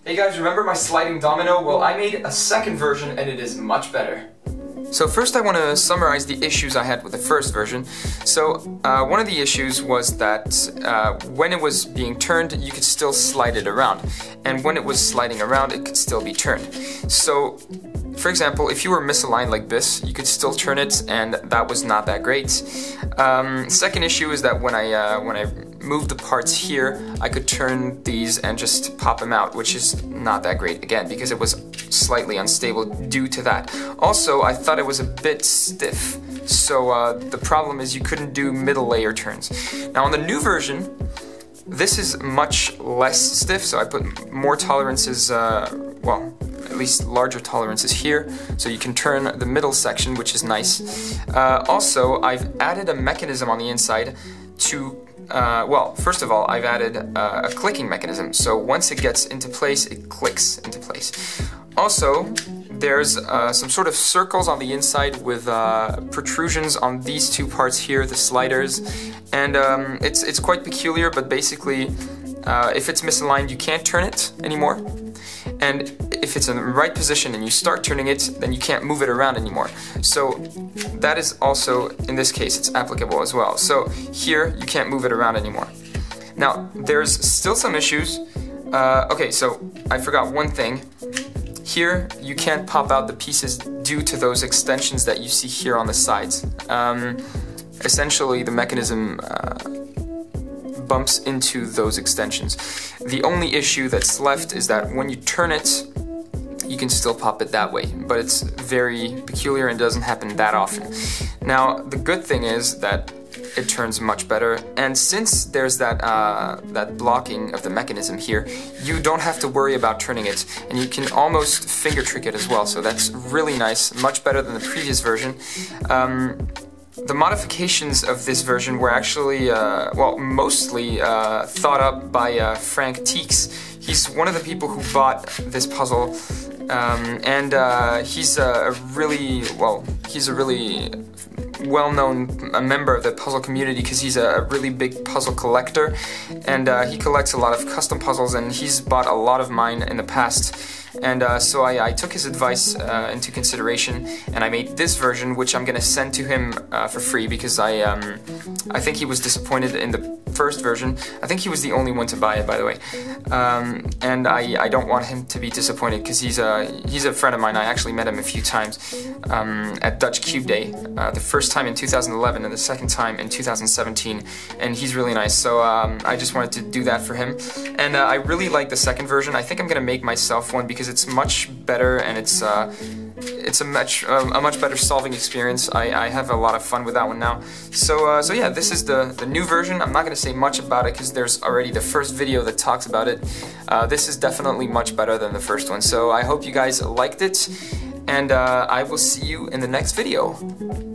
Hey guys, remember my sliding domino? Well, I made a second version and it is much better. So first I want to summarize the issues I had with the first version. So one of the issues was that when it was being turned, you could still slide it around. And when it was sliding around, it could still be turned. So, for example, if you were misaligned like this, you could still turn it, and that was not that great. Second issue is that when I moved the parts here, I could turn these and just pop them out, which is not that great, again, because it was slightly unstable due to that. Also, I thought it was a bit stiff, so the problem is you couldn't do middle layer turns. Now on the new version, this is much less stiff, so I put more tolerances, well, at least larger tolerances here, so you can turn the middle section, which is nice. Also, I've added a mechanism on the inside to well, first of all, I've added a clicking mechanism, so once it gets into place, it clicks into place. Also, there's some sort of circles on the inside with protrusions on these two parts here, the sliders, and it's quite peculiar, but basically, if it's misaligned, you can't turn it anymore, and if it's in the right position and you start turning it, then you can't move it around anymore. So that is also, in this case, it's applicable as well. So here, you can't move it around anymore. Now, there's still some issues. Okay, so I forgot one thing. Here, you can't pop out the pieces due to those extensions that you see here on the sides. Essentially, the mechanism bumps into those extensions. The only issue that's left is that when you turn it, you can still pop it that way, but it's very peculiar and doesn't happen that often. Now, the good thing is that it turns much better, and since there's that blocking of the mechanism here, you don't have to worry about turning it, and you can almost finger trick it as well, so that's really nice, much better than the previous version. The modifications of this version were actually, well, mostly thought up by Frank Teeks. He's one of the people who bought this puzzle, and he's a really well-known member of the puzzle community because he's a really big puzzle collector, and he collects a lot of custom puzzles, and he's bought a lot of mine in the past. And so I took his advice into consideration, and I made this version, which I'm gonna send to him for free because I think he was disappointed in the first version. I think he was the only one to buy it, by the way. And I don't want him to be disappointed because he's a friend of mine. I actually met him a few times at Dutch Cube Day. The first time in 2011 and the second time in 2017, and he's really nice. So I just wanted to do that for him. And I really like the second version. I think I'm gonna make myself one because it's much better, and it's a much better solving experience. I have a lot of fun with that one now. So yeah, this is the new version. I'm not going to say much about it because there's already the first video that talks about it. This is definitely much better than the first one. So I hope you guys liked it, and I will see you in the next video.